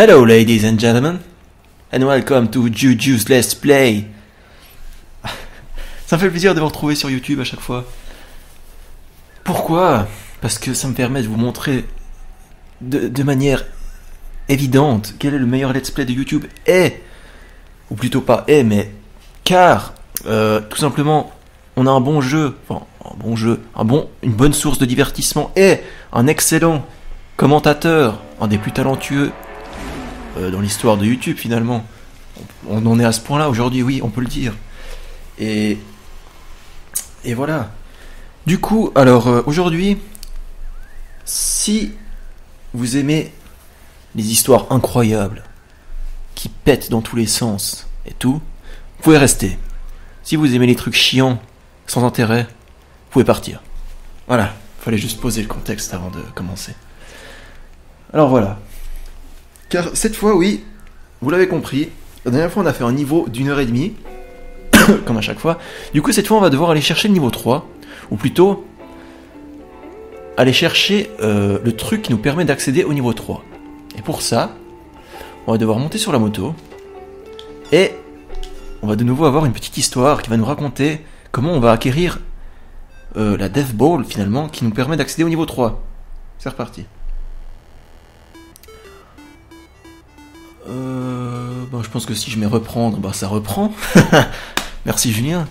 Hello ladies and gentlemen, and welcome to Juju's Let's Play. Ça me fait plaisir de vous retrouver sur YouTube à chaque fois. Pourquoi? Parce que ça me permet de vous montrer de manière évidente quel est le meilleur Let's Play de YouTube est, ou plutôt pas est, mais car tout simplement on a un bon jeu, une bonne source de divertissement et un excellent commentateur, un des plus talentueux dans l'histoire de YouTube finalement. On en est à ce point-là aujourd'hui, oui, on peut le dire. Et voilà. Du coup, alors aujourd'hui, si vous aimez les histoires incroyables qui pètent dans tous les sens et tout, vous pouvez rester. Si vous aimez les trucs chiants, sans intérêt, vous pouvez partir. Voilà, fallait juste poser le contexte avant de commencer. Alors voilà. Car cette fois, oui, vous l'avez compris, la dernière fois on a fait un niveau d'1h30, comme à chaque fois. Du coup, cette fois on va devoir aller chercher le niveau 3, ou plutôt aller chercher le truc qui nous permet d'accéder au niveau 3. Et pour ça, on va devoir monter sur la moto, et on va de nouveau avoir une petite histoire qui va nous raconter comment on va acquérir la Death Ball finalement, qui nous permet d'accéder au niveau 3. C'est reparti. Bon, je pense que si je mets reprendre, bah ça reprend. Merci Julien.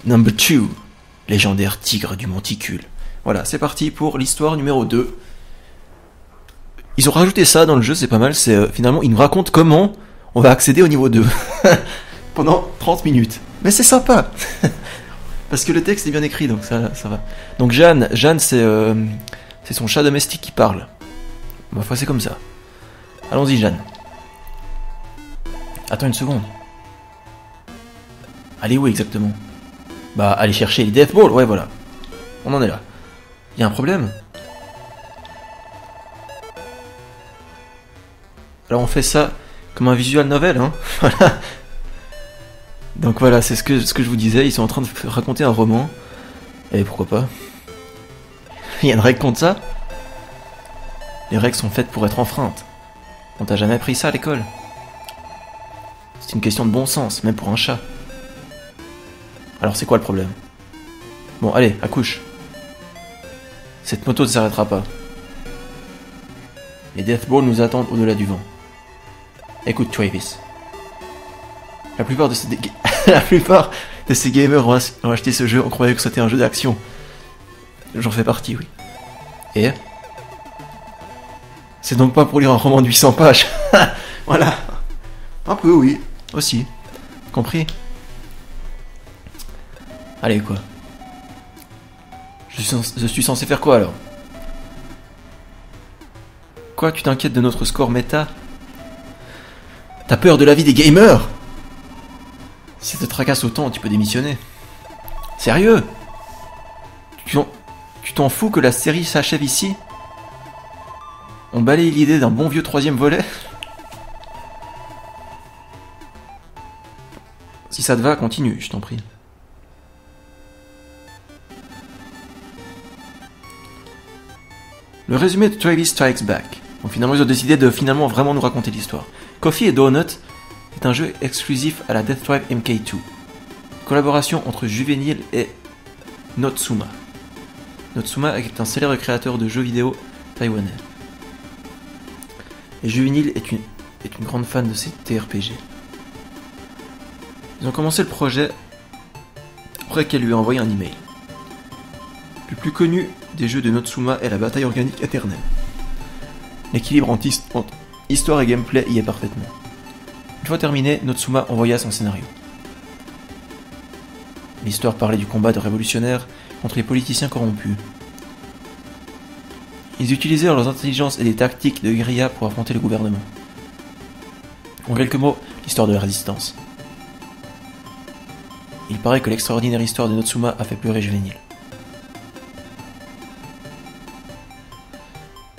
Number 2, légendaire tigre du monticule. Voilà, c'est parti pour l'histoire numéro 2. Ils ont rajouté ça dans le jeu, c'est pas mal. C'est finalement, ils nous racontent comment on va accéder au niveau 2 pendant 30 minutes. Mais c'est sympa parce que le texte est bien écrit, donc ça va. Donc Jeanne, c'est son chat domestique qui parle. Ma foi, c'est comme ça. Allons-y, Jeanne. Attends une seconde. Allez où exactement? Bah, allez chercher les Death Balls, ouais, voilà. On en est là. Y'a un problème? Alors on fait ça comme un visual novel, hein. Voilà. Donc voilà, c'est ce que je vous disais, ils sont en train de raconter un roman. Et pourquoi pas? Il y a une règle contre ça? Les règles sont faites pour être enfreintes. On t'a jamais appris ça à l'école? C'est une question de bon sens, même pour un chat. Alors c'est quoi le problème? Bon, allez, accouche. Cette moto ne s'arrêtera pas. Les Death Balls nous attendent au-delà du vent. Écoute, Travis. La plupart de ces gamers ont acheté ce jeu, on croyait que c'était un jeu d'action. J'en fais partie, oui. Et c'est donc pas pour lire un roman de 800 pages. Voilà. Un peu, oui. Aussi. Compris? Allez, quoi. Je suis censé faire quoi, alors? Quoi, tu t'inquiètes de notre score méta? T'as peur de la vie des gamers? Si ça te tracasse autant, tu peux démissionner. Sérieux? Tu t'en fous que la série s'achève ici? On balaye l'idée d'un bon vieux 3e volet? Si ça te va, continue, je t'en prie. Le résumé de Travis Strikes Back. Donc finalement, ils ont décidé de vraiment nous raconter l'histoire. Coffee et Donut est un jeu exclusif à la Death Drive MK2. Collaboration entre Juvenile et Notsuma. Notsuma est un célèbre créateur de jeux vidéo taïwanais. Et Juvenile est une grande fan de ces TRPG. Ils ont commencé le projet après qu'elle lui a envoyé un email. Le plus connu des jeux de Notsuma est la bataille organique éternelle. L'équilibre entre histoire et gameplay y est parfaitement. Une fois terminé, Notsuma envoya son scénario. L'histoire parlait du combat de révolutionnaires contre les politiciens corrompus. Ils utilisèrent leurs intelligences et des tactiques de guérilla pour affronter le gouvernement. En quelques mots, l'histoire de la résistance. Il paraît que l'extraordinaire histoire de Notsuma a fait pleurer Juvenile.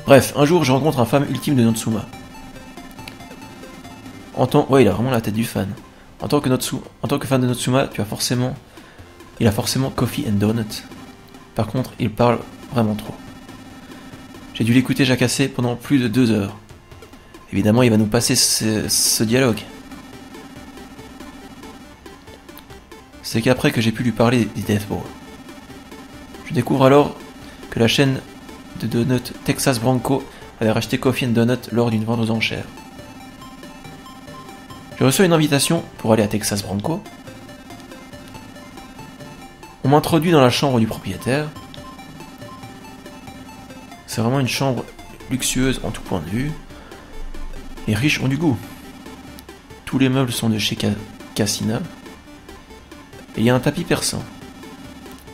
Bref, un jour je rencontre un fan ultime de Notsuma. Ouais, il a vraiment la tête du fan. En tant que fan de Notsuma, il a forcément Coffee and Donut. Par contre, il parle vraiment trop. J'ai dû l'écouter jacasser pendant plus de 2 heures. Évidemment, il va nous passer ce dialogue. C'est qu'après que j'ai pu lui parler des Death Ball. Je découvre alors que la chaîne de donuts Texas Bronco avait racheté Coffee & Donut lors d'une vente aux enchères. Je reçois une invitation pour aller à Texas Bronco. On m'introduit dans la chambre du propriétaire. C'est vraiment une chambre luxueuse en tout point de vue. Les riches ont du goût. Tous les meubles sont de chez Cassina. Et il y a un tapis persan.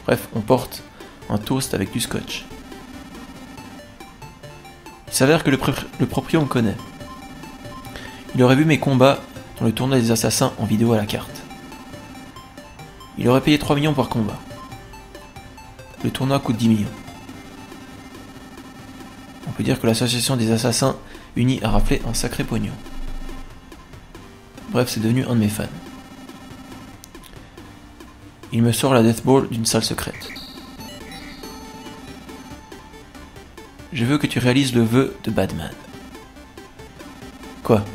Bref, on porte un toast avec du scotch. Il s'avère que le proprio me connaît. Il aurait vu mes combats dans le tournoi des assassins en vidéo à la carte. Il aurait payé 3 millions par combat. Le tournoi coûte 10 millions. On peut dire que l'association des assassins unis a raflé un sacré pognon. Bref, c'est devenu un de mes fans. Il me sort la Death Ball d'une salle secrète. Je veux que tu réalises le vœu de Batman. Quoi?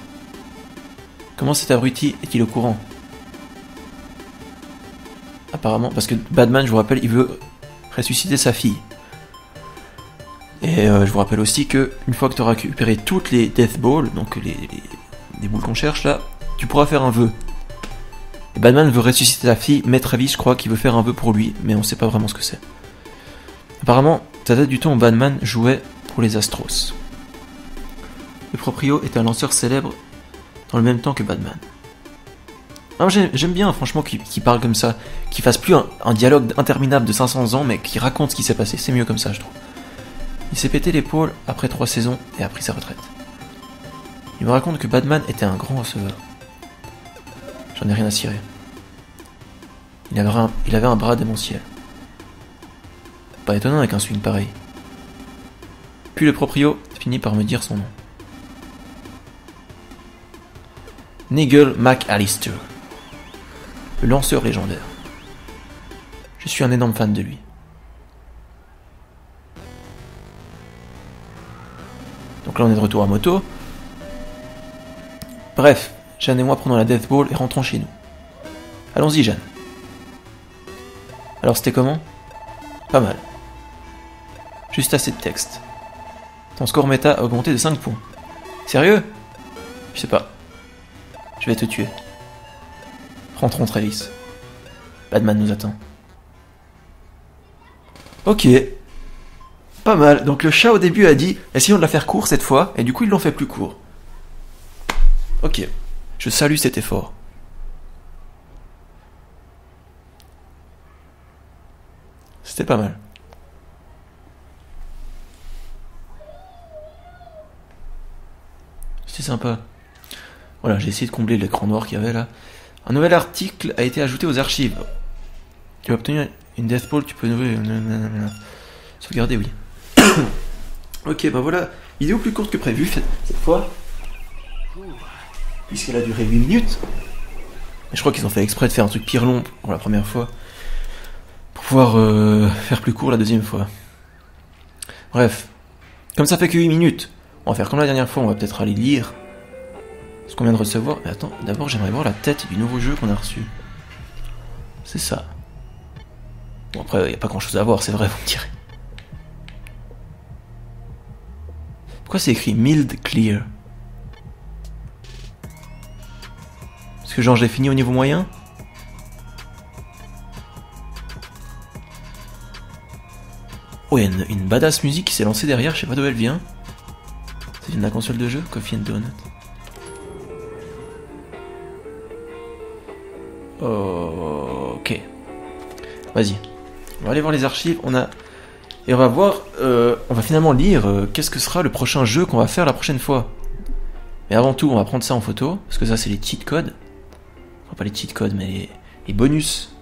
Comment cet abruti est-il au courant? Apparemment, parce que Batman, je vous rappelle, il veut ressusciter sa fille. Et je vous rappelle aussi que une fois que tu auras récupéré toutes les Death Balls, donc les boules qu'on cherche là, tu pourras faire un vœu. Et Batman veut ressusciter sa fille, mais Travis, je crois qu'il veut faire un vœu pour lui, mais on sait pas vraiment ce que c'est. Apparemment, ça date du temps où Batman jouait pour les Astros. Le proprio est un lanceur célèbre dans le même temps que Batman. Alors j'aime bien franchement qu'il parle comme ça, qu'il fasse plus un dialogue interminable de 500 ans, mais qu'il raconte ce qui s'est passé, c'est mieux comme ça je trouve. Il s'est pété l'épaule après 3 saisons et a pris sa retraite. Il me raconte que Batman était un grand receveur. J'en ai rien à cirer. Il avait un bras démentiel. Pas étonnant avec un swing pareil. Puis le proprio finit par me dire son nom. Nigel McAllister. Le lanceur légendaire. Je suis un énorme fan de lui. Donc là on est de retour à moto. Bref, Jeanne et moi prenons la Death Ball et rentrons chez nous. Allons-y Jeanne. Alors c'était comment? Pas mal. Juste assez de texte. Ton score méta a augmenté de 5 points. Sérieux? Je sais pas. Je vais te tuer. Rentrons Travis. Batman nous attend. Ok. Pas mal. Donc le chat au début a dit essayons de la faire court cette fois, et du coup ils l'ont fait plus court. Ok. Je salue cet effort. C'était pas mal. C'était sympa. Voilà, j'ai essayé de combler l'écran noir qu'il y avait là. Un nouvel article a été ajouté aux archives. Tu as obtenu une Death Ball, tu peux nourrir... Sauvegarder, oui. Ok, bah voilà. Vidéo plus courte que prévu cette fois. Puisqu'elle a duré 8 minutes. Mais je crois qu'ils ont fait exprès de faire un truc pire long pour la première fois. Pour pouvoir faire plus court la deuxième fois. Bref. Comme ça fait que 8 minutes, on va faire comme la dernière fois, on va peut-être aller lire ce qu'on vient de recevoir. Mais attends, d'abord j'aimerais voir la tête du nouveau jeu qu'on a reçu. C'est ça. Bon après, il n'y a pas grand chose à voir, c'est vrai, vous me direz. Pourquoi c'est écrit Mild Clear? Parce que genre j'ai fini au niveau moyen? Oh, il y a une badass musique qui s'est lancée derrière, je sais pas d'où elle vient. Ça vient de la console de jeu, Coffee & Donut. Ok. Vas-y. On va aller voir les archives, et on va voir, on va finalement lire qu'est-ce que sera le prochain jeu qu'on va faire la prochaine fois. Mais avant tout, on va prendre ça en photo, parce que ça c'est les cheat codes. Enfin pas les cheat codes, mais les bonus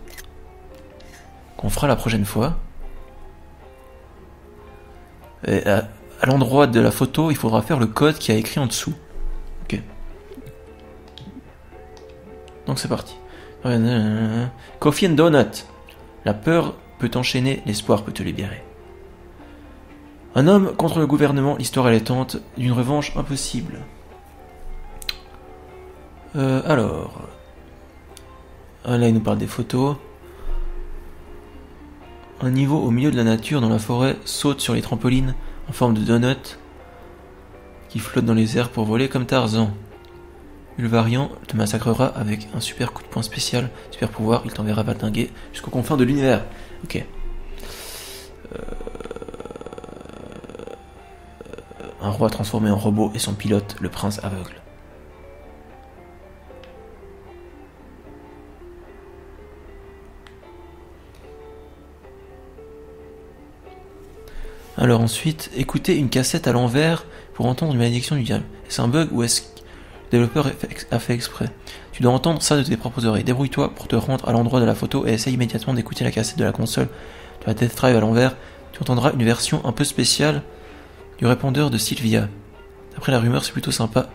qu'on fera la prochaine fois. Et à l'endroit de la photo, il faudra faire le code qui a écrit en dessous. Ok. Donc c'est parti. Coffee & Donut. La peur peut t'enchaîner, l'espoir peut te libérer. Un homme contre le gouvernement, l'histoire allaitante d'une revanche impossible. Alors... Ah, là, il nous parle des photos. Un niveau au milieu de la nature, dans la forêt, saute sur les trampolines en forme de donut qui flotte dans les airs pour voler comme Tarzan. Ulvarian te massacrera avec un super coup de poing spécial, super pouvoir, il t'enverra valdinguer jusqu'aux confins de l'univers. Ok. Un roi transformé en robot et son pilote, le prince aveugle. Alors ensuite, écoutez une cassette à l'envers pour entendre une malédiction du diable. Est-ce un bug ou est-ce que le développeur a fait exprès? Tu dois entendre ça de tes propres oreilles. Débrouille-toi pour te rendre à l'endroit de la photo et essaye immédiatement d'écouter la cassette de la console de la Death Drive à l'envers. Tu entendras une version un peu spéciale du répondeur de Sylvia. Après la rumeur, c'est plutôt sympa.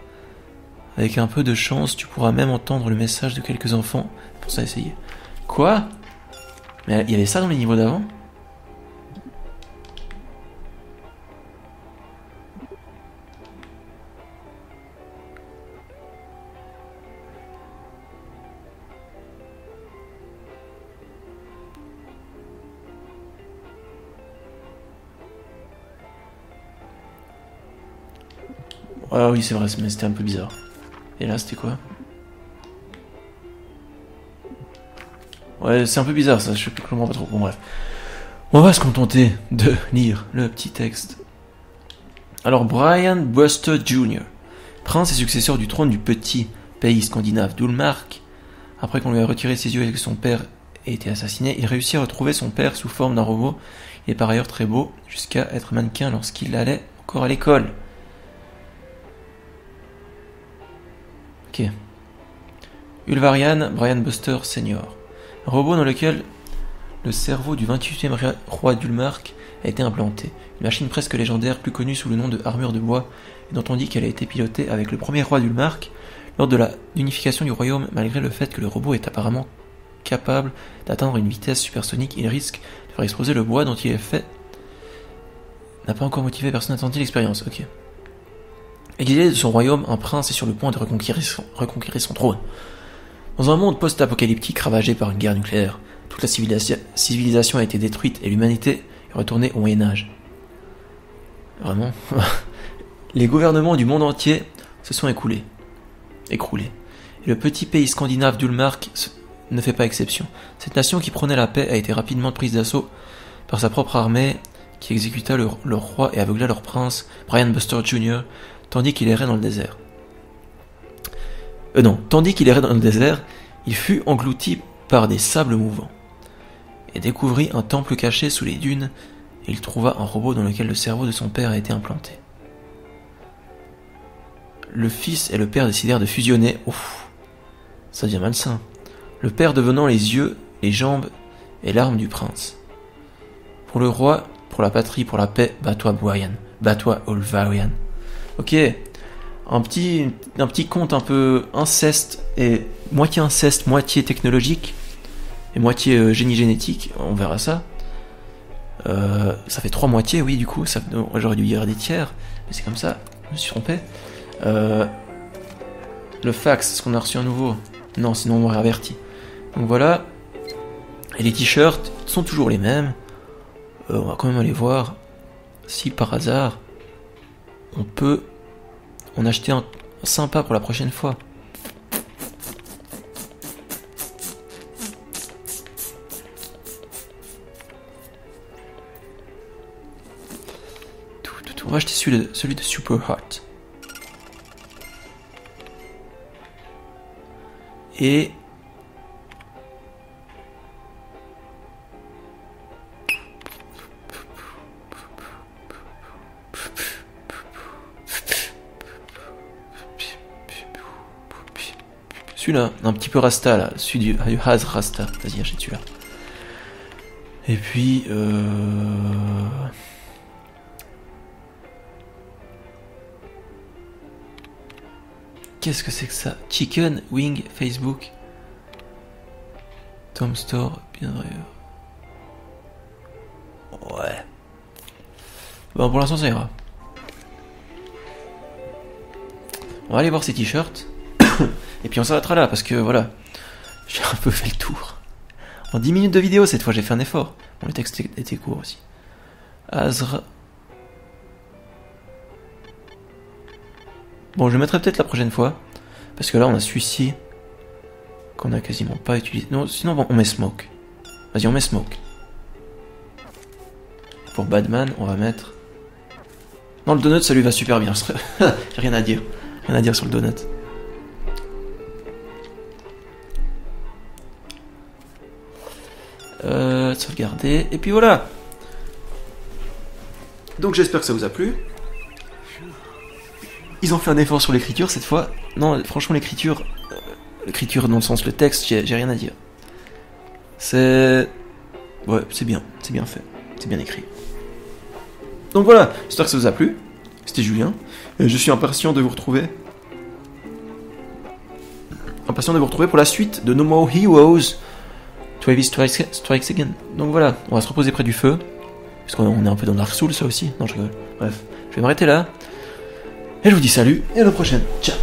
Avec un peu de chance, tu pourras même entendre le message de quelques enfants. Pour ça, essayer. Quoi? Mais il y avait ça dans les niveaux d'avant? Ah oui, c'est vrai, mais c'était un peu bizarre. Et là, c'était quoi? Ouais, c'est un peu bizarre ça, je comprends pas trop. Bon, bref. On va se contenter de lire le petit texte. Alors, Brian Buster Jr., prince et successeur du trône du petit pays scandinave d'Ulmark, après qu'on lui a retiré ses yeux et que son père ait été assassiné, il réussit à retrouver son père sous forme d'un robot. Il est par ailleurs très beau, jusqu'à être mannequin lorsqu'il allait encore à l'école. Ok. Ulvarian Brian Buster Senior. Un robot dans lequel le cerveau du 28e roi d'Ulmark a été implanté. Une machine presque légendaire, plus connue sous le nom de armure de bois, et dont on dit qu'elle a été pilotée avec le premier roi d'Ulmark lors de la unification du royaume. Malgré le fait que le robot est apparemment capable d'atteindre une vitesse supersonique, il risque de faire exploser le bois dont il est fait. N'a pas encore motivé, personne n'a tenté l'expérience. Ok. Exilé de son royaume, un prince est sur le point de reconquérir son trône. Dans un monde post-apocalyptique ravagé par une guerre nucléaire, toute la civilisation a été détruite et l'humanité est retournée au Moyen-Âge. Vraiment. Les gouvernements du monde entier se sont écroulés. Et le petit pays scandinave d'Ulmark ne fait pas exception. Cette nation qui prônait la paix a été rapidement prise d'assaut par sa propre armée qui exécuta leur roi et aveugla leur prince, Brian Buster Jr., tandis qu'il errait dans le désert. Tandis qu'il errait dans le désert, il fut englouti par des sables mouvants et découvrit un temple caché sous les dunes, et il trouva un robot dans lequel le cerveau de son père a été implanté. Le fils et le père décidèrent de fusionner. Ouf, ça devient malsain. Le père devenant les yeux, les jambes et l'arme du prince. Pour le roi, pour la patrie, pour la paix, bats-toi Brian, bats-toi Ulvarian. Ok, un petit conte un peu inceste, moitié technologique, et moitié génie génétique, on verra ça. Ça fait 3 moitiés, oui, du coup, j'aurais dû dire des tiers, mais c'est comme ça, je me suis trompé. Le fax, est-ce qu'on a reçu un nouveau? Non, sinon on m'aurait averti. Donc voilà, et les t-shirts sont toujours les mêmes. On va quand même aller voir si par hasard on peut en acheter un sympa pour la prochaine fois. On va acheter celui de Super Heart. Et celui-là, un petit peu Rasta là, celui du Haz Rasta. Vas-y, achète celui-là. Et puis qu'est-ce que c'est que ça? Chicken Wing Facebook. Tom Store, bien d'ailleurs. Ouais. Bon, pour l'instant, ça ira. On va aller voir ces t-shirts. Et puis on s'arrêtera là, parce que voilà, j'ai un peu fait le tour. En 10 minutes de vidéo, cette fois, j'ai fait un effort. Bon, le texte était court aussi. Azra... Bon, je le mettrai peut-être la prochaine fois. Parce que là, on a celui-ci qu'on a quasiment pas utilisé. Non, sinon, on met Smoke. Vas-y, on met Smoke. Pour Badman, on va mettre... Non, le donut, ça lui va super bien. J'ai rien à dire. Rien à dire sur le donut. Sauvegarder. Et puis voilà. Donc j'espère que ça vous a plu. Ils ont fait un effort sur l'écriture cette fois. Non, franchement, l'écriture dans le sens le texte, j'ai rien à dire. C'est... Ouais, c'est bien fait. C'est bien écrit. Donc voilà, j'espère que ça vous a plu. C'était Julien. Et je suis impatient de vous retrouver. Impatient de vous retrouver pour la suite de No More Heroes. Travis Strikes Again. Donc voilà, on va se reposer près du feu. Parce qu'on est un peu dans Dark Souls, ça aussi. Non, je rigole. Bref, je vais m'arrêter là. Et je vous dis salut, et à la prochaine. Ciao.